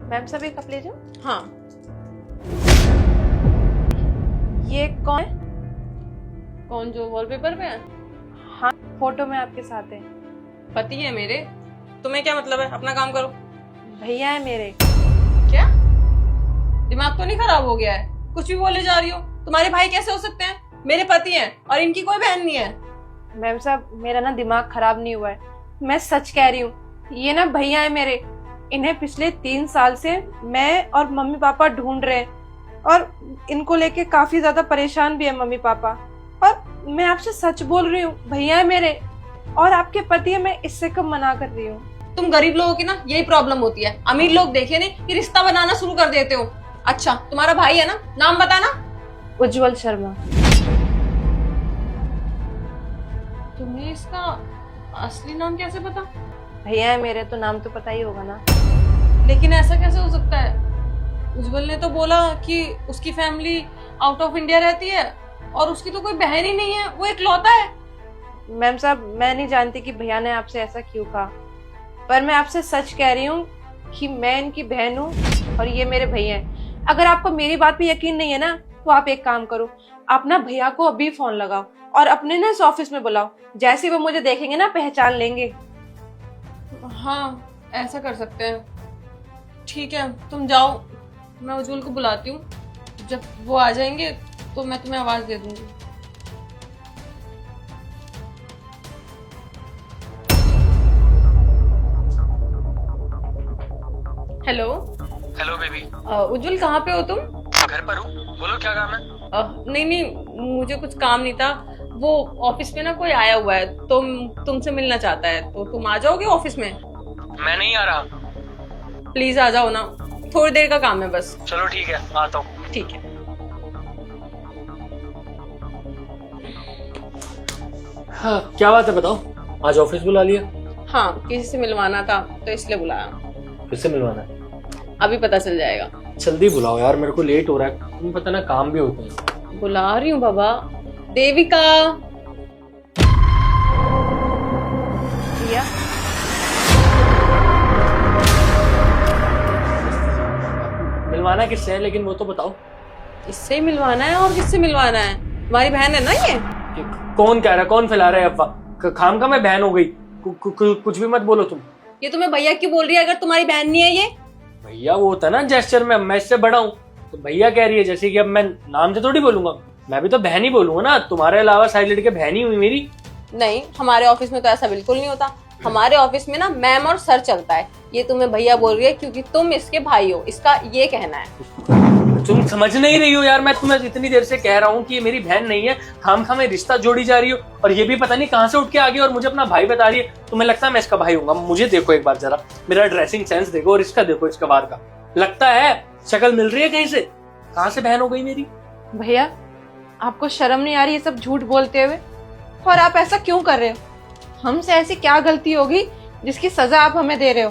Ma'am सब एक cup ले जाओ। हाँ। ये कौन है? कौन जो वॉलपेपर पे है? हाँ, फोटो में आपके साथ है। पति है मेरे। तुम्हें क्या मतलब है? अपना काम करो। भैया है मेरे। क्या दिमाग तो नहीं खराब हो गया है? कुछ भी बोले जा रही हो। तुम्हारे भाई कैसे हो सकते हैं? मेरे पति हैं और इनकी कोई बहन नहीं है। मैम साहब मेरा ना दिमाग खराब नहीं हुआ है, मैं सच कह रही हूँ। ये ना भैया है मेरे। इन्हें पिछले 3 साल से मैं और मम्मी पापा ढूंढ रहे हैं और इनको लेके काफी ज्यादा परेशान भी है मम्मी पापा। और मैं आपसे सच बोल रही हूँ, भैया है मेरे और आपके पति है, मैं इससे कब मना कर रही हूँ। तुम गरीब लोगों की ना यही प्रॉब्लम होती है। अमीर लोग देखे नहीं कि रिश्ता बनाना शुरू कर देते हो। अच्छा तुम्हारा भाई है ना, नाम बताना। उज्जवल शर्मा। तुम्हें इसका असली नाम कैसे पता? भैया है मेरे तो नाम तो पता ही होगा ना। लेकिन ऐसा कैसे हो सकता है? उज्जवल ने तो बोला कि उसकी फैमिली आउट ऑफ इंडिया रहती है और उसकी तो कोई बहन ही नहीं है, वो इकलौता है। मैम साहब मैं नहीं जानती कि भैया ने आपसे ऐसा क्यों कहा, पर मैं आपसे सच कह रही हूँ कि मैं इनकी बहन हूँ और ये मेरे भैया हैं। अगर आपको मेरी बात पे यकीन नहीं है ना तो आप एक काम करो, आप ना भैया को अभी फोन लगाओ और अपने ना इस ऑफिस में बुलाओ। जैसे वो मुझे देखेंगे ना पहचान लेंगे। हाँ ऐसा कर सकते हैं। ठीक है तुम जाओ, मैं उज्जवल को बुलाती हूँ। जब वो आ जाएंगे तो मैं तुम्हें आवाज दे दूंगी। हेलो। Hello baby. उज्जवल कहाँ पे हो तुम? घर पर हूँ, बोलो क्या काम है? नहीं नहीं मुझे कुछ काम नहीं था। वो ऑफिस में ना कोई आया हुआ है तो तुमसे मिलना चाहता है, तो तुम आ जाओगे ऑफिस में? मैं नहीं आ रहा। प्लीज आ जाओ ना, थोड़ी देर का काम है बस। चलो ठीक है, आता हूँ। ठीक है। हाँ क्या बात है बताओ, आज ऑफिस बुला लिया? हाँ किसी से मिलवाना था तो इसलिए बुलाया। किससे मिलवाना है? अभी पता चल जाएगा। जल्दी बुलाओ यार, मेरे को लेट हो रहा है। तुम्हें पता ना काम भी होते हैं। बुला रही हूँ बाबा। देविका। भैया मिलवाना किससे है लेकिन वो तो बताओ। इससे ही मिलवाना है और किससे मिलवाना है? तुम्हारी बहन है ना ये? कौन कह रहा है, कौन फैला रहा है अफवाह? खाम का मैं बहन हो गई। कुछ भी मत बोलो तुम। ये तुम्हें भैया क्यों बोल रही है अगर तुम्हारी बहन नहीं है ये? भैया वो होता ना जेस्चर में, मैं इससे बड़ा हूँ तो भैया कह रही है, जैसे कि अब मैं नाम से थोड़ी बोलूंगा, मैं भी तो बहन ही बोलूंगा ना। तुम्हारे अलावा सारी लड़के बहन ही हुई मेरी। नहीं हमारे ऑफिस में तो ऐसा बिल्कुल नहीं होता। हमारे ऑफिस में ना मैम और सर चलता है। ये तुम्हें भैया बोल रही है क्योंकि तुम इसके भाई हो, इसका ये कहना है। तुम समझ नहीं रही हो यार, मैं तुम्हें इतनी देर से कह रहा हूँ कि ये मेरी बहन नहीं है। खामखा में रिश्ता जोड़ी जा रही हो और ये भी पता नहीं कहाँ से उठ के आ गई और मुझे अपना भाई बता रही है। तुम्हें लगता है मैं इसका भाई हूँ? मुझे देखो एक बार जरा, मेरा ड्रेसिंग सेंस देखो और इसका देखो, इसका बाहर का। लगता है शक्ल मिल रही है कहीं से? कहाँ से बहन हो गई मेरी? भैया आपको शर्म नहीं आ रही ये सब झूठ बोलते हुए? और आप ऐसा क्यों कर रहे हो? हमसे ऐसी क्या गलती होगी जिसकी सजा आप हमें दे रहे हो?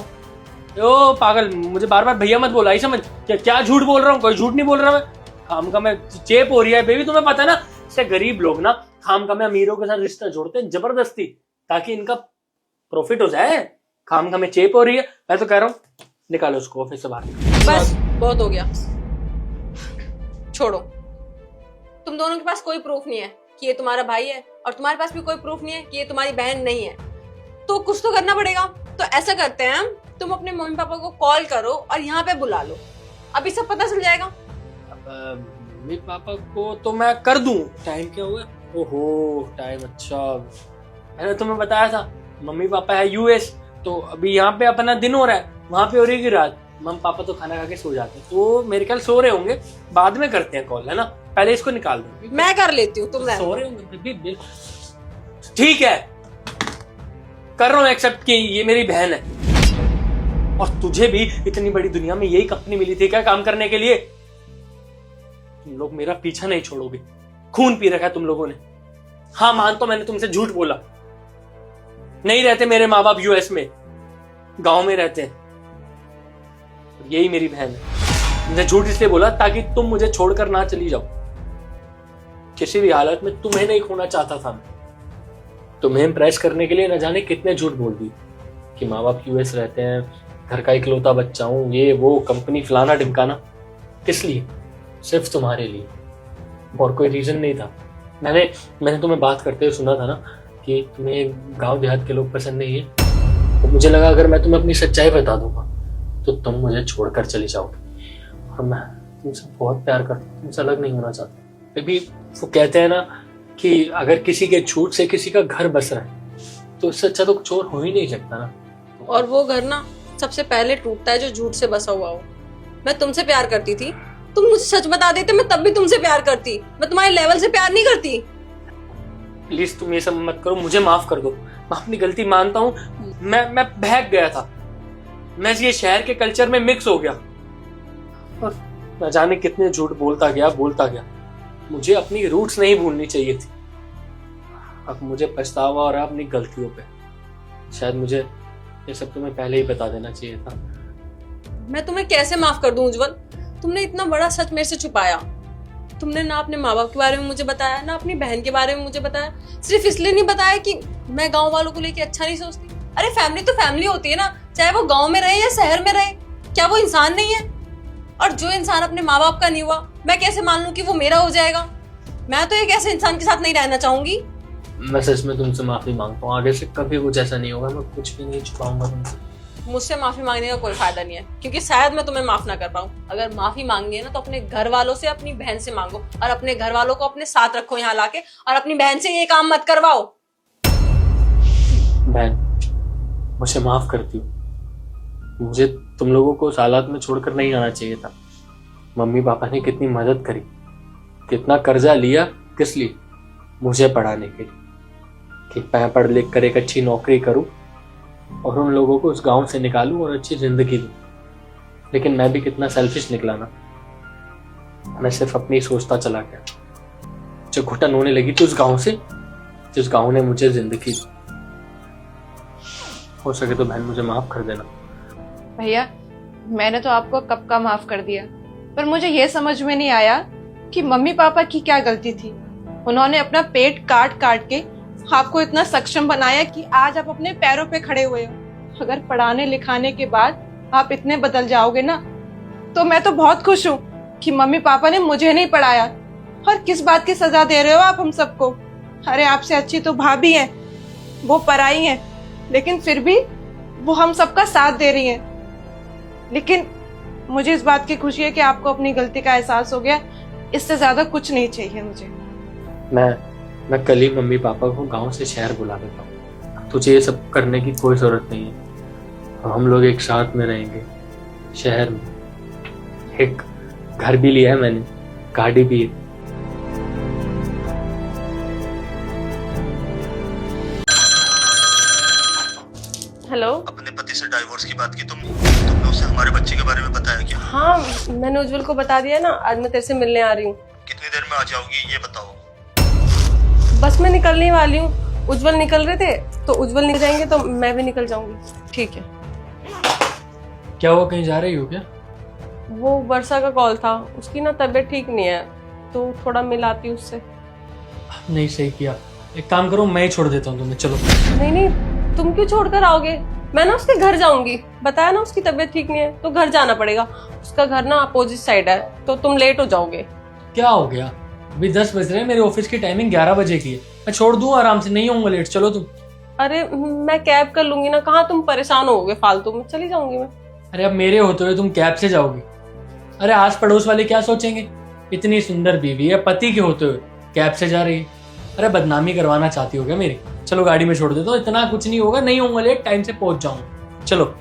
ओ पागल, मुझे बार बार भैया मत बोला ही समझ। क्या झूठ बोल रहा हूँ? कोई झूठ नहीं बोल रहा मैं। खामखा में चेप हो रही है बेबी, तुम्हें पता है ना से गरीब लोग ना खामखा में अमीरों के साथ रिश्ता जोड़ते हैं जबरदस्ती, ताकि इनका प्रॉफिट हो जाए। खामखा में चेप हो रही है। मैं तो कह रहा हूँ निकालो उसको ऑफिस से बाहर। बस बहुत हो गया, छोड़ो। तुम दोनों के पास कोई प्रूफ नहीं है कि ये तुम्हारा भाई है और तुम्हारे पास भी कोई प्रूफ नहीं है कि ये तुम्हारी बहन नहीं है। तो कुछ तो करना पड़ेगा। तो ऐसा करते हैं हम, तुम अपने मम्मी पापा को कॉल करो और यहाँ पे बुला लो, अभी सब पता चल जाएगा। मम्मी पापा को तो मैं कर दूं। टाइम क्या हुआ? ओहो टाइम, अच्छा मैंने तुम्हें बताया था मम्मी पापा है यूएस, तो अभी यहाँ पे अपना दिन हो रहा है, वहां पे हो रही है रात। मम्मी पापा तो खाना खा के सो जाते हैं, तो मेरे ख्याल सो रहे होंगे। बाद में करते हैं कॉल, है ना? पहले इसको निकाल दो। मैं कर लेती हूँ, तुम सो रहे होंगे। ठीक है कर रहा हूँ एक्सेप्ट कि ये मेरी बहन है। और तुझे भी इतनी बड़ी दुनिया में यही कंपनी मिली थी क्या काम करने के लिए? तुम लोग मेरा पीछा नहीं छोड़ोगे। खून पी रखा है तुम लोगों ने। हाँ मानता हूं मैंने तुमसे झूठ बोला। नहीं रहते मेरे माँ बाप यूएस में, गांव में रहते हैं। यही मेरी बहन है। मैंने झूठ इसलिए बोला ताकि तुम मुझे छोड़कर ना चली जाओ। किसी भी हालत में तुम्हें नहीं खोना चाहता था मैं। तुम्हें इम्प्रेस करने के लिए न जाने कितने झूठ बोल दी कि माँ बाप यूएस रहते हैं, घर का इकलौता बच्चा हूँ, ये वो कंपनी फलाना ढिमकाना। किस लिए? सिर्फ तुम्हारे लिए, और कोई रीजन नहीं था। मैंने तुम्हें बात करते हुए सुना था ना कि तुम्हें गांव देहात के लोग पसंद नहीं है, तो मुझे लगा अगर मैं तुम्हें अपनी सच्चाई बता दूंगा तो तुम मुझे छोड़कर चली जाओगे। और मैं तुमसे बहुत प्यार करता हूँ, तुमसे अलग नहीं होना चाहता। फिर भी वो कहते हैं ना कि अगर किसी के झूठ से किसी का घर बस रहा है तो उससे अच्छा तो कुछ और हो ही नहीं सकता ना। और वो घर ना सबसे पहले टूटता है जो झूठ से बसा हुआ हो। मैं तुमसे प्यार करती थी, तुम मुझे सच बता देते, मैं तब भी तुमसे प्यार करती। मैं तुम्हारे लेवल से प्यार नहीं करती। प्लीज तुम ये सब मत करो, मुझे माफ कर दो। मैं अपनी गलती मानता हूँ, मैं बहक गया था, मैं ये शहर के कल्चर में मिक्स हो गया और न जाने कितने झूठ बोलता गया। मुझे अपनी रूट्स नहीं भूलनी चाहिए थी। अब मुझे पछतावा हो रहा है अपनी गलतियों पे। शायद मुझे ये सब तुम्हें पहले ही बता देना चाहिए था। मैं तुम्हें कैसे माफ कर दूं उज्जवल? तुमने इतना बड़ा सच मेरे से छुपाया। तुमने ना अपने माँ बाप के बारे में मुझे बताया, ना अपनी बहन के बारे में मुझे बताया। सिर्फ इसलिए नहीं बताया कि मैं गांव वालों को लेके अच्छा नहीं सोचती। अरे फैमिली तो फैमिली होती है ना, चाहे वो गांव में रहे या शहर में रहे। क्या वो इंसान नहीं है? और जो इंसान अपने माँ बाप का नहीं हुआ, मैं कैसे मान लूं कि वो मेरा हो जाएगा? मैं तो एक ऐसे इंसान के साथ नहीं रहना चाहूंगी। मैं सच में तुमसे माफी मांगता हूँ, आगे से कभी कुछ ऐसा नहीं होगा। मैं कुछ भी नहीं छुपाऊंगा तुमसे। मुझसे माफी मांगने का कोई फायदा नहीं है, क्योंकि शायद मैं तुम्हें माफ ना कर पाऊं। अगर माफी मांगनी है ना तो अपने घर वालों से, अपनी बहन से मांगो, और अपने घर वालों को अपने साथ रखो यहाँ लाके, और अपनी बहन से ये काम मत करवाओ। बहन, मुझे माफ करती हूँ। मुझे तुम लोगों को उस हालात में छोड़कर नहीं आना चाहिए था। मम्मी पापा ने कितनी मदद करी, कितना कर्जा लिया, किस लिए? मुझे पढ़ाने के लिए, कि मैं पढ़ लिख कर एक अच्छी नौकरी करूं और उन लोगों को उस गांव से निकालूं और अच्छी जिंदगी दूं। लेकिन मैं भी कितना सेल्फिश निकला ना। मैं सिर्फ अपनी सोचता चला गया। जो घुटन होने लगी थी उस गांव से, जिस गांव ने मुझे जिंदगी दी। हो सके तो बहन मुझे माफ कर देना। भैया, मैंने तो आपको कब का माफ कर दिया, पर मुझे ये समझ में नहीं आया कि मम्मी पापा की क्या गलती थी। उन्होंने अपना पेट काट काट के आपको इतना सक्षम बनाया कि आज आप अपने पैरों पे खड़े हुए हो। अगर पढ़ाने लिखाने के बाद आप इतने बदल जाओगे ना, तो मैं तो बहुत खुश हूँ कि मम्मी पापा ने मुझे नहीं पढ़ाया। और किस बात की सजा दे रहे हो आप हम सबको? अरे आपसे अच्छी तो भाभी है, वो पराई है, लेकिन फिर भी वो हम सबका साथ दे रही है। लेकिन मुझे इस बात की खुशी है कि आपको अपनी गलती का एहसास हो गया। इससे ज्यादा कुछ नहीं चाहिए मुझे। मैं कल ही मम्मी पापा को गांव से शहर बुला देता हूँ। तुझे ये सब करने की कोई जरूरत नहीं है। हम लोग एक साथ में रहेंगे शहर में। एक घर भी लिया है मैंने, गाड़ी भी है। हेलो। अपने पति से डाइवोर्स की बात की तुमने उसे हमारे बच्चे के बारे में बताया क्या? हाँ, मैंने उज्जवल को बता दिया ना। आज मैं तेरे से मिलने आ रही हूँ। कितनी देर में आ जाओगी ये बताओ? बस मैं निकलने वाली हूँ। उज्जवल निकल रहे थे, तो उज्जवल निकल जाएंगे तो मैं भी निकल जाऊंगी। ठीक है। क्या हुआ, कहीं जा रही हो क्या? वो वर्षा का कॉल था, उसकी ना तबीयत ठीक नहीं है, तो थोड़ा मिलाती हूँ उससे। नहीं, सही किया। एक काम करो, मैं ही छोड़ देता हूँ तुम्हें। चलो। नहीं, तुम क्यों छोड़कर आओगे? मैं ना उसके घर जाऊंगी। बताया ना उसकी तबीयत ठीक नहीं है, तो घर जाना पड़ेगा। उसका घर ना अपोजिट साइड है, तो तुम लेट हो जाओगे। क्या हो गया? अभी 10 बज रहे हैं, मेरे ऑफिस की टाइमिंग 11 बजे की है। मैं छोड़ दूं आराम से, नहीं होऊंगा लेट। चलो तुम। अरे मैं कैब कर लूंगी ना, कहाँ तुम परेशान होगे फालतू में। चली जाऊंगी मैं। अरे अब मेरे होते हुए तुम कैब से जाओगी? अरे आस पड़ोस वाले क्या सोचेंगे? इतनी सुंदर बीवी है, पति के होते हुए कैब से जा रही है। अरे बदनामी करवाना चाहती हो क्या मेरी? चलो गाड़ी में छोड़ देता हूँ, इतना कुछ नहीं होगा, नहीं होऊंगा लेट, टाइम से पहुंच जाऊंगा। चलो।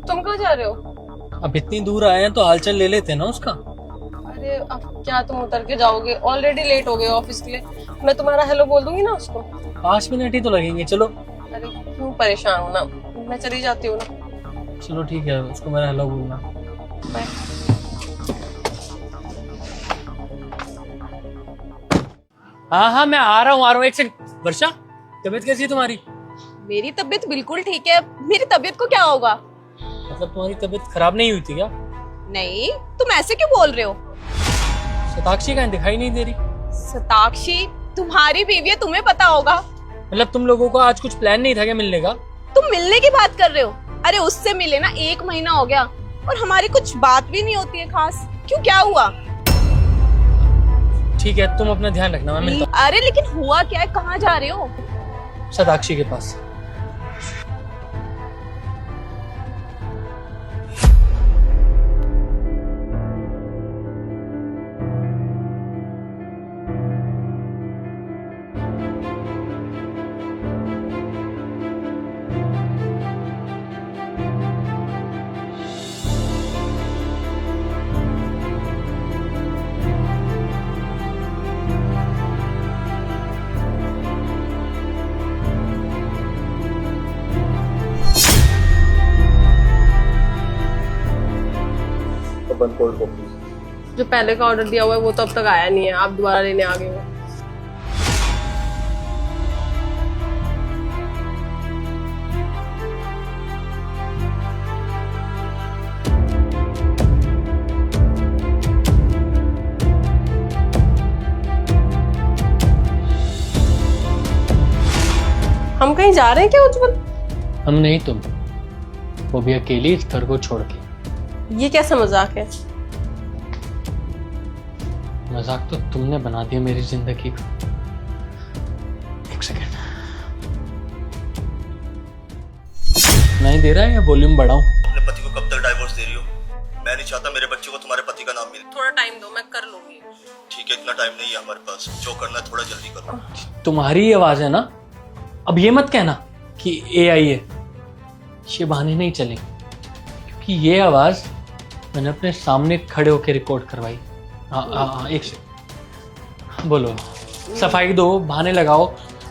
तुम कहाँ जा रहे हो? अब इतनी दूर आए हैं तो हालचाल ले लेते हैं ना उसका। अरे अब क्या तुम उतर के जाओगे? ऑलरेडी लेट हो गए ऑफिस के लिए। मैं तुम्हारा हेलो बोल दूंगी ना उसको। 5 मिनट ही तो लगेंगे। चलो। अरे क्यों परेशान हो ना, मैं चली जाती हूँ ना। चलो ठीक है, उसको मेरा हेलो बोलना। बाय। हाँ, मैं आ रहा हूँ। एक सेकंड। वर्षा, तबीयत कैसी है तुम्हारी? मेरी तबीयत बिल्कुल ठीक है, मेरी तबीयत को क्या होगा? मतलब तुम्हारी तबीयत खराब नहीं हुई थी क्या? नहीं, तुम ऐसे क्यों बोल रहे हो? शताक्षी कहीं दिखाई नहीं दे रही। शताक्षी तुम्हारी बीवी है, तुम्हें पता होगा। मतलब तुम लोगों को आज कुछ प्लान नहीं था क्या मिलने का? तुम मिलने की बात कर रहे हो? अरे उससे मिले ना 1 महीना हो गया और हमारी कुछ बात भी नहीं होती है खास। क्यों, क्या हुआ? ठीक है, तुम अपना ध्यान रखना, मैं मिलता अरे लेकिन हुआ क्या है, कहाँ जा रहे हो? हूँ शताक्षी के पास। बंद कोल्ड कॉफी। जो पहले का ऑर्डर दिया हुआ है वो तो अब तक आया नहीं है, आप दोबारा लेने आ गए हो। हम कहीं जा रहे हैं क्या उज्जवल? हम नहीं, तुम, वो भी अकेली इस घर को छोड़ के। ये कैसा मजाक है? मजाक तो तुमने बना दिया मेरी जिंदगी को। एक सेकेंड, नहीं दे रहा है या वॉल्यूम बढ़ाऊं? अपने पति को कब तक डाइवोर्स दे रही हो? मैं नहीं चाहता मेरे बच्चे को तुम्हारे पति का नाम मिले। थोड़ा टाइम दो, मैं कर लूंगी। ठीक है, इतना टाइम नहीं है हमारे पास, जो करना है थोड़ा जल्दी करो। तुम्हारी ही आवाज है ना, अब ये मत कहना कि AI है। ये बहाने नहीं चले, क्योंकि ये आवाज मैंने अपने सामने खड़े होकर रिकॉर्ड करवाई। हाँ, एक से बोलो, सफाई दो, बहाने लगाओ,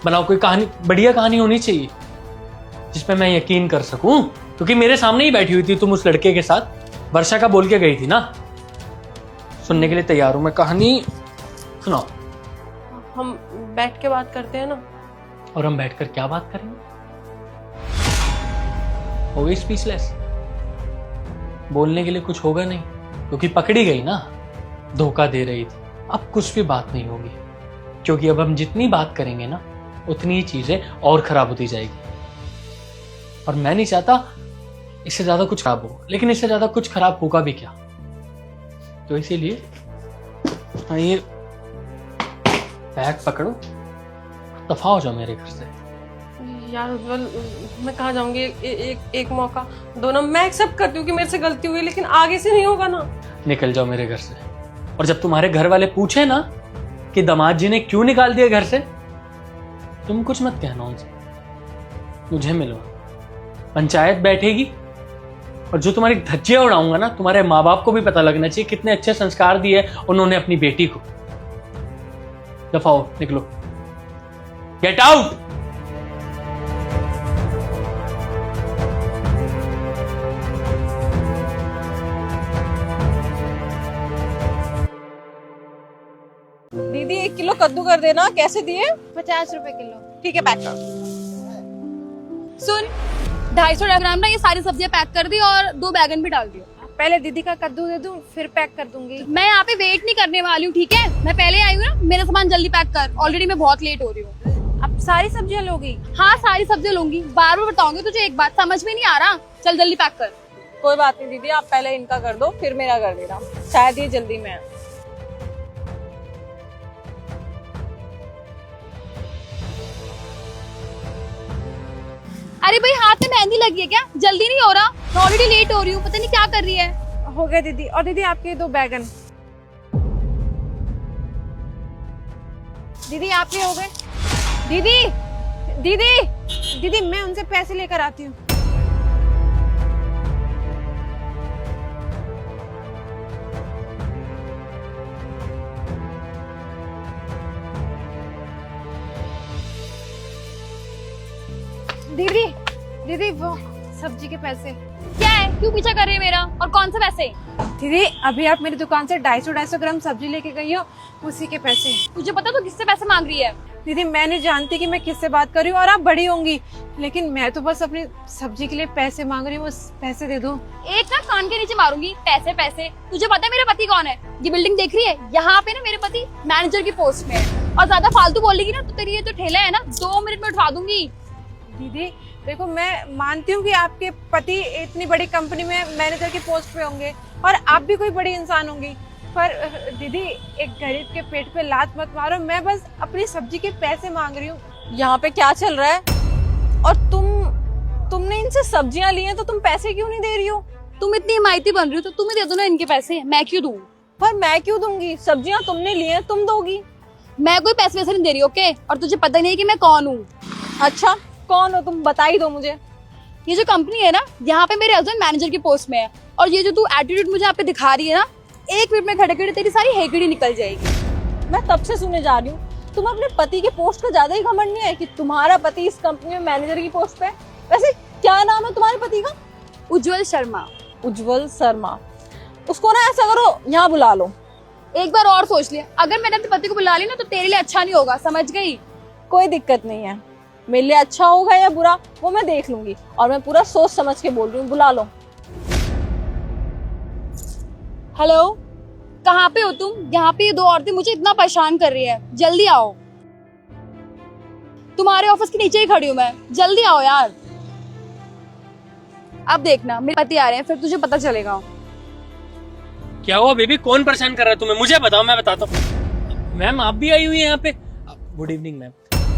बनाओ कोई कहानी, बढ़िया कहानी होनी चाहिए जिसपे मैं यकीन कर सकूं, क्योंकि मेरे सामने ही बैठी हुई थी तुम उस लड़के के साथ, वर्षा का बोल के गई थी ना। सुनने के लिए तैयार हूं मैं, कहानी सुनाओ। हम बैठ के बात करते हैं ना। और हम बैठकर क्या बात करेंगे? हो गई स्पीचलेस, बोलने के लिए कुछ होगा नहीं, क्योंकि पकड़ी गई ना, धोखा दे रही थी। अब कुछ भी बात नहीं होगी, क्योंकि अब हम जितनी बात करेंगे ना उतनी ही चीजें और खराब होती जाएगी। और मैं नहीं चाहता इससे ज्यादा कुछ खराब हो, लेकिन इससे ज्यादा कुछ खराब होगा भी क्या। तो इसीलिए ये बैग पकड़ो, दफा हो जाओ मेरे घर से। यार उज्जवल, मैं कहाँ जाऊंगी? एक मौका दो ना। मैं एक्सेप्ट करती हूँ कि मेरे से गलती हुई, लेकिन आगे से नहीं होगा ना। निकल जाओ मेरे घर से। और जब तुम्हारे घर वाले पूछे ना कि दामाद जी ने क्यों निकाल दिया घर से, तुम कुछ मत कहना उनसे, मुझे मिलो। पंचायत बैठेगी और जो तुम्हारी धज्जियां उड़ाऊंगा ना, तुम्हारे माँ बाप को भी पता लगना चाहिए कितने अच्छे संस्कार दिए उन्होंने अपनी बेटी को। दफाओ, निकलो, गेट आउट। दीदी 1 किलो कद्दू कर देना। कैसे दिए? 50 रुपए किलो। ठीक है, पैक कर। सुन, 250 ग्राम ना ये सारी सब्जियां पैक कर दी और 2 बैगन भी डाल दियो। पहले दीदी का कद्दू दे दूं, फिर पैक कर दूंगी। मैं यहाँ पे वेट नहीं करने वाली हूँ, ठीक है? मैं पहले आई हूँ ना, मेरा सामान जल्दी पैक कर, ऑलरेडी मैं बहुत लेट हो रही हूँ। अब सारी सब्जियां लोगी? हाँ, सारी सब्जियां लूंगी। बार बार बताऊंगी तुझे, एक बात समझ में नहीं आ रहा। चल जल्दी पैक कर। कोई बात नहीं दीदी, आप पहले इनका कर दो, फिर मेरा कर देना, शायद ये जल्दी में है। अरे भाई, हाथ में मेहंदी लगी है क्या? जल्दी नहीं हो रहा? मैं ऑलरेडी लेट हो रही हूँ, पता नहीं क्या कर रही है। हो गए दीदी। और दीदी आपके 2 बैगन। दीदी आपके हो गए। दीदी दीदी दीदी, मैं उनसे पैसे लेकर आती हूँ। दीदी दीदी, वो सब्जी के पैसे। क्या है, क्यों पीछा कर रही है मेरा, और कौन से पैसे? दीदी अभी आप मेरी दुकान से 250 ग्राम सब्जी लेके गई हो, उसी के पैसे। तुझे पता तो किससे पैसे मांग रही है? दीदी मैं नहीं जानती कि मैं किससे बात कर रही हूँ, और आप बड़ी होंगी, लेकिन मैं तो बस अपनी सब्जी के लिए पैसे मांग रही हूँ, बस पैसे दे दो। एक ना कान के नीचे मारूंगी, पैसे पैसे। तुझे पता है मेरा पति कौन है? ये बिल्डिंग देख रही है, यहाँ पे ना मेरे पति मैनेजर की पोस्ट में है, और ज्यादा फालतू बोलेगी ना तो तेरी ये जो ठेला है ना 2 मिनट में उठा दूंगी। दीदी देखो, मैं मानती हूँ कि आपके पति इतनी बड़ी कंपनी में मैनेजर की पोस्ट पे होंगे, और आप भी कोई बड़ी इंसान होंगी, पर दीदी एक गरीब के पेट पे लात मत मारो। मैं बस अपनी सब्जी के पैसे मांग रही हूँ। यहाँ पे क्या चल रहा है? और तुमने इनसे सब्जियां ली हैं तो तुम पैसे क्यों नहीं दे रही हो? तुम इतनी हिमायती बन रही हो तो तुम्हें दे दो ना इनके पैसे, मैं क्यों दूं? पर मैं क्यों दूंगी? सब्जियां तुमने ली हैं, तुम दोगी। मैं कोई पैसे वैसे नहीं दे रही, ओके? और तुझे पता नहीं कि मैं कौन हूँ। अच्छा कौन हो तुम, बता ही दो मुझे। ये जो कंपनी है ना, यहाँ पे मेरे हस्बैंड मैनेजर की पोस्ट में है, और ये जो तू एटीट्यूड मुझे यहाँ पे दिखा रही है ना, 1 मिनट में खड़े खड़े तेरी सारी हेकड़ी निकल जाएगी। मैं तब से सुने जा रही हूँ, तुम अपने पति के पोस्ट का ज्यादा ही घमंड नहीं है कि तुम्हारा पति इस कंपनी में मैनेजर की पोस्ट पे है? वैसे क्या नाम है तुम्हारे पति का? उज्जवल शर्मा। उज्जवल शर्मा। उसको ना ऐसा करो, यहाँ बुला लो। एक बार और सोच ले, अगर मैंने अपने पति को बुला ली ना तो तेरे लिए अच्छा नहीं होगा, समझ गई? कोई दिक्कत नहीं है, मेरे लिए अच्छा होगा या बुरा वो मैं देख लूंगी, और मैं पूरा सोच समझ के बोल रही हूँ, बुला लो। हेलो, कहाँ पे हो तुम? यहाँ पे ये 2 औरतें मुझे इतना परेशान कर रही है, जल्दी आओ। तुम्हारे ऑफिस के नीचे ही खड़ी हूँ मैं, जल्दी आओ यार। अब देखना मेरे पति आ रहे हैं, फिर तुझे पता चलेगा। क्या हुआ बेबी, कौन परेशान कर रहा है तुम्हें? मुझे बताओ, मैं बताता हूँ। मैम आप भी आई हुई है यहाँ पे? Good evening ma'am.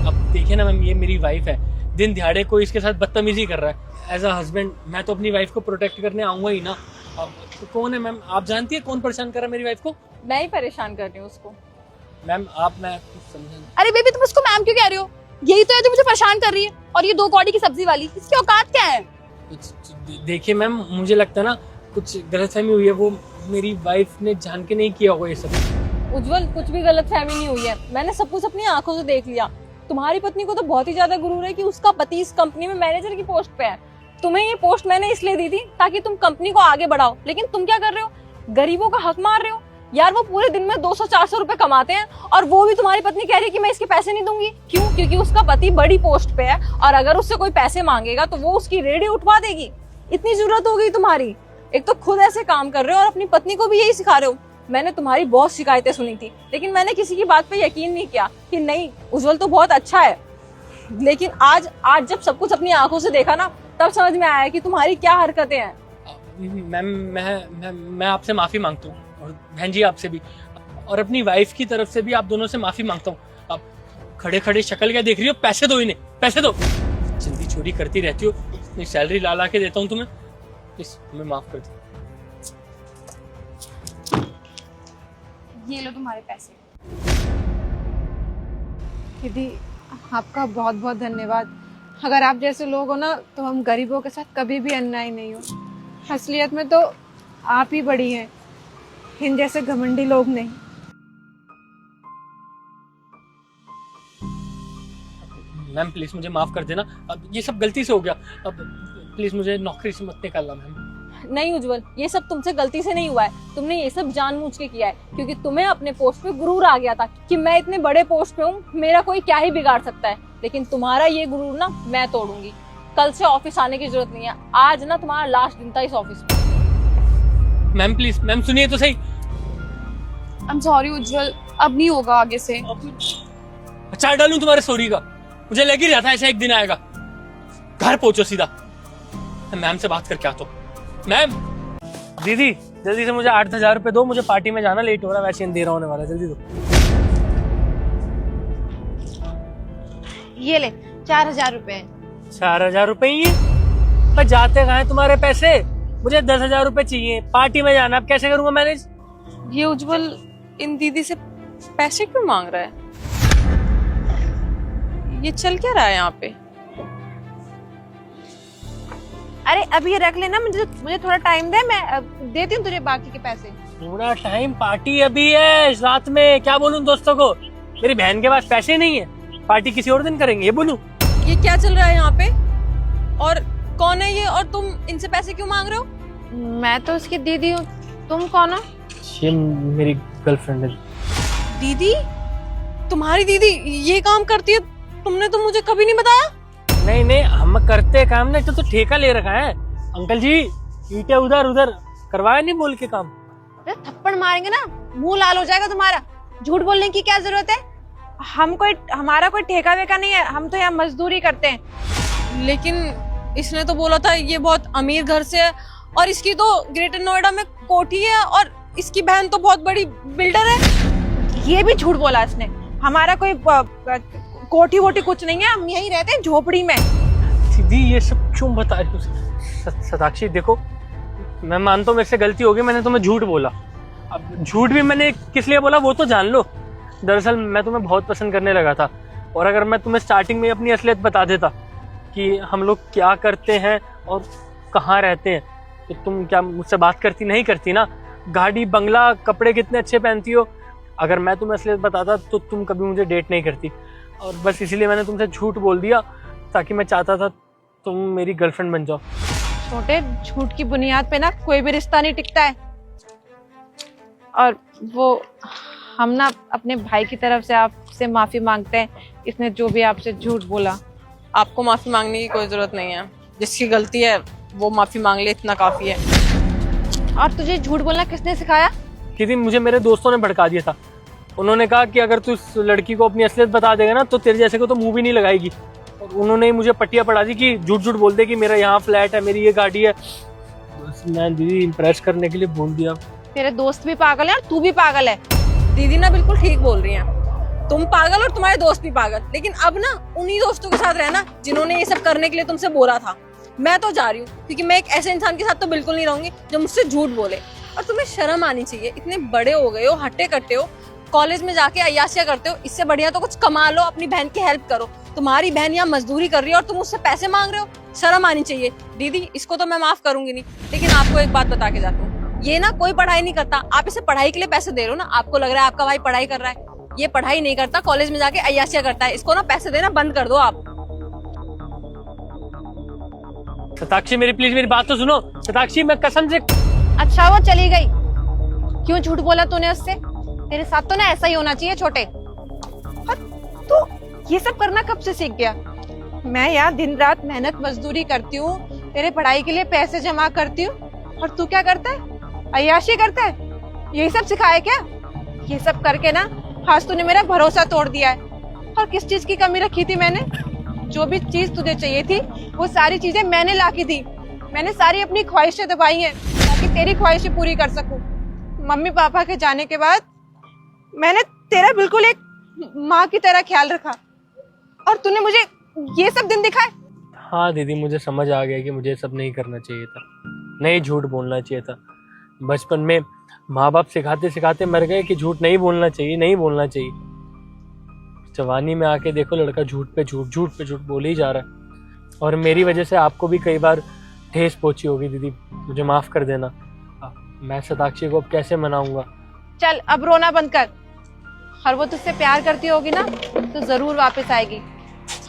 अब देखिए ना मैम, ये मेरी वाइफ है, दिन दिहाड़े कोई इसके साथ बदतमीजी कर रहा है। एज अ हस्बैंड मैं तो अपनी वाइफ को प्रोटेक्ट करने आऊंगा ही ना। अब तो कौन है मैम, आप जानती है कौन परेशान कर रहा है मेरी वाइफ को? मैं ही परेशान कर रही हूँ उसको। मैम आप, मैं कुछ समझा। अरे बेबी तुम उसको मैम क्यों कह रहे हो? यही तो है जो मुझे परेशान कर रही है, और ये 2 कौड़ी की सब्जी वाली, इसकी औकात क्या है? देखिए मैम, मुझे लगता है ना कुछ गलतफहमी हुई है, वो मेरी वाइफ ने जान के नहीं किया होगा ये सब। उज्जवल कुछ भी गलतफहमी नहीं हुई है, मैंने सब कुछ अपनी आंखों से देख लिया। तुम्हारी पत्नी को तो बहुत ही ज्यादा गुरूर है कि उसका पति इस कंपनी में मैनेजर की पोस्ट पे है। तुम्हें ये पोस्ट मैंने इसलिए दी थी ताकि तुम कंपनी को आगे बढ़ाओ, लेकिन तुम क्या कर रहे हो? गरीबों का हक मार रहे हो यार। वो पूरे दिन में 200-400 रुपए कमाते हैं, और वो भी तुम्हारी पत्नी कह रही है कि मैं इसके पैसे नहीं दूंगी। क्यों? क्योंकि उसका पति बड़ी पोस्ट पे है, और अगर उससे कोई पैसे मांगेगा तो वो उसकी रेडी उठवा देगी। इतनी जरूरत हो गई तुम्हारी? एक तो खुद ऐसे काम कर रहे हो और अपनी पत्नी को भी यही सिखा रहे हो। मैंने तुम्हारी बहुत शिकायतें सुनी थी, लेकिन मैंने किसी की बात पे यकीन नहीं किया कि नहीं उज्जवल तो बहुत अच्छा है। लेकिन आज जब सब कुछ अपनी आंखों से देखा ना, तब समझ में आया कि तुम्हारी क्या हरकतें हैं। मैम मैं आपसे माफी मांगता हूँ, और बहन जी आपसे भी, और अपनी वाइफ की तरफ से भी आप दोनों से माफी मांगता हूँ। आप खड़े खड़े शक्ल क्या देख रही हो? पैसे दो इन्हें, पैसे दो। जल्दी चोरी करती रहती हो, इतनी सैलरी ला के देता हूँ तुम्हें, प्लीज हमें माफ कर दो। ये लो तुम्हारे पैसे। दीदी आपका बहुत बहुत धन्यवाद। अगर आप जैसे लोग हो ना तो हम गरीबों के साथ कभी भी अन्याय नहीं हो। असलियत में तो आप ही बड़ी हैं, इन जैसे घमंडी लोग नहीं। मैम प्लीज मुझे माफ कर देना, अब ये सब गलती से हो गया। अब प्लीज मुझे नौकरी से मत निकालना मैम। नहीं उज्जवल, ये सब तुमसे गलती से नहीं हुआ है, तुमने ये सब जानबूझ के किया है, क्योंकि तुम्हें अपने पोस्ट पे गुरूर आ गया था कि मैं इतने बड़े पोस्ट पे हूँ, मेरा कोई क्या ही बिगाड़ सकता है। लेकिन तुम्हारा ये गुरूर ना मैं तोड़ूंगी। कल से ऑफिस आने की जरूरत नहीं है, आज ना तुम्हारा लास्ट दिन था इस ऑफिस में। मैम प्लीज, मैम सुनिए तो सही। आई एम सॉरी उज्जवल, अब नहीं होगा आगे से। अचार डालूं तुम्हारे सॉरी का? मुझे लग ही रहा था ऐसा एक दिन आएगा। घर पहुंचो सीधा, मैम से बात करके आता हूँ। मैम, दीदी जल्दी से मुझे 8,000 रुपए दो, मुझे पार्टी में जाना, लेट हो रहा है, वैसे अंधेरा होने वाला है, जल्दी दो। ये ले 4,000 रुपए। 4,000 रुपए ही है? पर जाते कहाँ हैं तुम्हारे पैसे? मुझे 10,000 रुपए चाहिए, पार्टी में जाना, अब कैसे करूंगा मैनेज? ये उज्जवल इन दीदी से पैसे क्यों मांग रहा है? ये चल क्या रहा है यहाँ पे? अरे अभी ये रख लेना, मुझे थोड़ा टाइम दे, मैं देती हूँ तुझे बाकी के पैसे। थोड़ा टाइम? पार्टी अभी है इस रात में, क्या बोलूं दोस्तों को? मेरी बहन के पास पैसे नहीं है, पार्टी किसी और दिन करेंगे, ये बोलूं? ये क्या चल रहा है यहाँ पे? और कौन है ये और तुम इनसे पैसे क्यों मांग रहे हो? मैं तो उसकी दीदी हूँ, तुम कौन हो? ये मेरी गर्लफ्रेंड है। दीदी? तुम्हारी दीदी ये काम करती है? तुमने तो मुझे कभी नहीं बताया। नहीं नहीं, हम करते काम नहीं तो ठेका ले रखा है। अंकल जी ईंटें उधर उधर करवाया नहीं बोल के काम। अरे थप्पड़ मारेंगे ना, मुंह लाल हो जाएगा तुम्हारा। झूठ बोलने की क्या जरूरत है? हमारा कोई ठेका वेका नहीं है, हम तो यहाँ मजदूरी करते हैं। लेकिन इसने तो बोला था ये बहुत अमीर घर से है और इसकी तो ग्रेटर नोएडा में कोठी है और इसकी बहन तो बहुत बड़ी बिल्डर है। ये भी झूठ बोला इसने। हमारा कोई कोठी वोटी कुछ नहीं है, हम यहीं रहते हैं झोपड़ी में। दीदी ये सब क्यों बता रही हो? सताक्षी देखो, मैं मानता हूँ मेरे से गलती होगी, मैंने तुम्हें झूठ बोला। अब झूठ भी मैंने किस लिए बोला वो तो जान लो। दरअसल मैं तुम्हें बहुत पसंद करने लगा था, और अगर मैं तुम्हें स्टार्टिंग में अपनी असलियत बता देता कि हम लोग क्या करते हैं और कहाँ रहते हैं, तो तुम क्या मुझसे बात करती? नहीं करती ना। गाड़ी बंगला कपड़े कितने अच्छे पहनती हो, अगर मैं तुम्हें असलियत बताता तो तुम कभी मुझे डेट नहीं करती। और बस इसीलिए मैंने तुमसे झूठ बोल दिया, ताकि मैं चाहता था तुम मेरी गर्लफ्रेंड बन जाओ। छोटे, झूठ की बुनियाद पे ना कोई भी रिश्ता नहीं टिकता है। और वो हम ना अपने भाई की तरफ से आपसे माफी मांगते हैं, इसने जो भी आपसे झूठ बोला। आपको माफी मांगने की कोई जरूरत नहीं है, जिसकी गलती है वो माफी मांग ले, इतना काफी है। और तुझे झूठ बोलना किसने सिखाया? किसी मुझे मेरे दोस्तों ने भड़का दिया था। उन्होंने कहा कि अगर तू इस लड़की को अपनी असलियत बता देगा ना तो तेरे जैसे को तो मुंह भी नहीं लगाएगी। और उन्होंने ही मुझे पट्टियां पढ़ा दी कि झूठ झूठ बोल दे कि मेरा यहाँ फ्लैट है, मेरी ये गाड़ी है। बस मैं दीदी इम्प्रेस करने के लिए बोल दिया। तेरे दोस्त भी पागल है और तू भी पागल है। दीदी ना बिल्कुल ठीक बोल रही हैं। तुम पागल और तुम्हारे दोस्त भी पागल, लेकिन अब ना उन्हीं दोस्तों के साथ रहना जिन्होंने ये सब करने के लिए तुमसे बोला था। मैं तो जा रही हूँ, क्योंकि मैं एक ऐसे इंसान के साथ तो बिल्कुल नहीं रहूंगी जो मुझसे झूठ बोले। और तुम्हें शर्म आनी चाहिए, इतने बड़े हो गए हो, हट्टे कट्टे हो, कॉलेज में जाके अय्याशियां करते हो। इससे बढ़िया तो कुछ कमा लो, अपनी बहन की हेल्प करो। तुम्हारी बहन यहाँ मजदूरी कर रही है और तुम उससे पैसे मांग रहे हो, शर्म आनी चाहिए। दीदी इसको तो मैं माफ करूंगी नहीं, लेकिन आपको एक बात बता के जाती हूँ, ये ना कोई पढ़ाई नहीं करता। आप इसे पढ़ाई के लिए पैसे दे रहे हो ना, आपको लग रहा है आपका भाई पढ़ाई कर रहा है, ये पढ़ाई नहीं करता, कॉलेज में जाके अय्याशियां करता है। इसको ना पैसे देना बंद कर दो आप। सताक्षी मेरी बात तो सुनो। सताक्षी मैं कसम से। अच्छा वो चली गई, क्यों झूठ बोला तूने उससे? तेरे साथ तो ना ऐसा ही होना चाहिए छोटे। और तू ये सब करना कब से सीख गया? मैं यहाँ दिन रात मेहनत मजदूरी करती हूँ, तेरे पढ़ाई के लिए पैसे जमा करती हूँ, और तू क्या करता है? अय्याशी करता है। यही सब सिखाया क्या? ये सब करके ना आज तूने मेरा भरोसा तोड़ दिया है। और किस चीज की कमी रखी थी मैंने? जो भी चीज तुझे चाहिए थी वो सारी चीजें मैंने ला की थी। मैंने सारी अपनी ख्वाहिशें दबाई हैं ताकि तेरी ख्वाहिशें पूरी कर सकूं। मम्मी पापा के जाने के बाद मैंने तेरा बिल्कुल एक माँ की तरह ख्याल रखा, और तूने मुझे ये सब दिन दिखाए। हाँ दीदी मुझे समझ आ गया कि मुझे सब नहीं करना चाहिए था, नहीं झूठ बोलना चाहिए था। बचपन में माँ बाप सिखाते सिखाते मर गए कि झूठ नहीं बोलना चाहिए, नहीं बोलना चाहिए। जवानी में आके देखो लड़का झूठ पे झूठ बोल ही जा रहा है। और मेरी वजह से आपको भी कई बार ठेस पहुंची होगी दीदी, मुझे माफ कर देना। मैं सताक्षी को अब कैसे मनाऊंगा? चल अब रोना बंद कर। और वो तुझसे प्यार करती होगी ना तो जरूर वापस आएगी।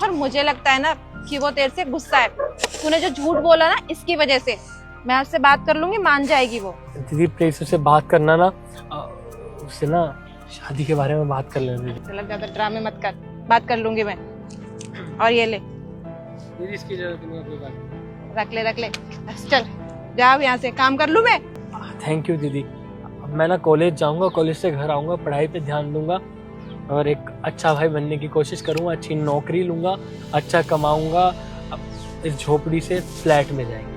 और मुझे लगता है ना कि वो तेरे से गुस्सा है, तूने जो झूठ बोला ना इसकी वजह से। मैं उससे बात कर लूंगी, मान जाएगी वो। दीदी प्लीज उससे बात करना ना, उससे ना शादी के बारे में बात कर लेना। चल ज्यादा ड्रामे मत कर, बात कर लूंगी मैं। और ये ले दीदी इसकी जरूरत नहीं है, कोई बात। रख ले। चल जाओ यहाँ से, काम कर लूं मैं। थैंक यू दीदी। अब मैं ना कॉलेज जाऊंगा, कॉलेज से घर आऊंगा, पढ़ाई पे ध्यान दूंगा और एक अच्छा भाई बनने की कोशिश करूंगा। अच्छी नौकरी लूंगा, अच्छा कमाऊंगा, इस झोपड़ी से फ्लैट में जाएंगे।